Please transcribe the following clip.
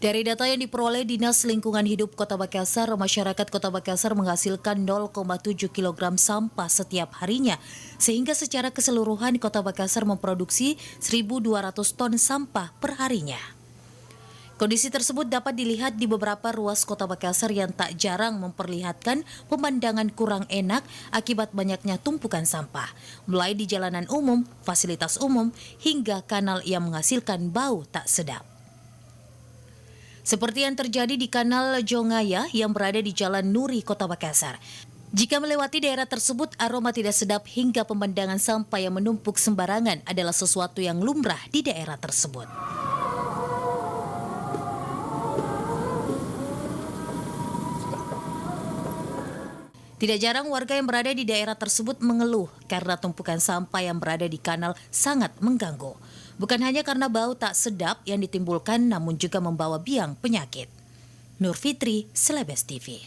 Dari data yang diperoleh Dinas Lingkungan Hidup Kota Makassar, masyarakat Kota Makassar menghasilkan 0,7 kg sampah setiap harinya, sehingga secara keseluruhan Kota Makassar memproduksi 1.200 ton sampah per harinya. Kondisi tersebut dapat dilihat di beberapa ruas Kota Makassar yang tak jarang memperlihatkan pemandangan kurang enak akibat banyaknya tumpukan sampah, mulai di jalanan umum, fasilitas umum, hingga kanal yang menghasilkan bau tak sedap. Seperti yang terjadi di Kanal Jongaya yang berada di Jalan Nuri, Kota Makassar. Jika melewati daerah tersebut, aroma tidak sedap hingga pemandangan sampah yang menumpuk sembarangan adalah sesuatu yang lumrah di daerah tersebut. Tidak jarang warga yang berada di daerah tersebut mengeluh karena tumpukan sampah yang berada di kanal sangat mengganggu. Bukan hanya karena bau tak sedap yang ditimbulkan, namun juga membawa biang penyakit. Nur Fitri, Celebes TV.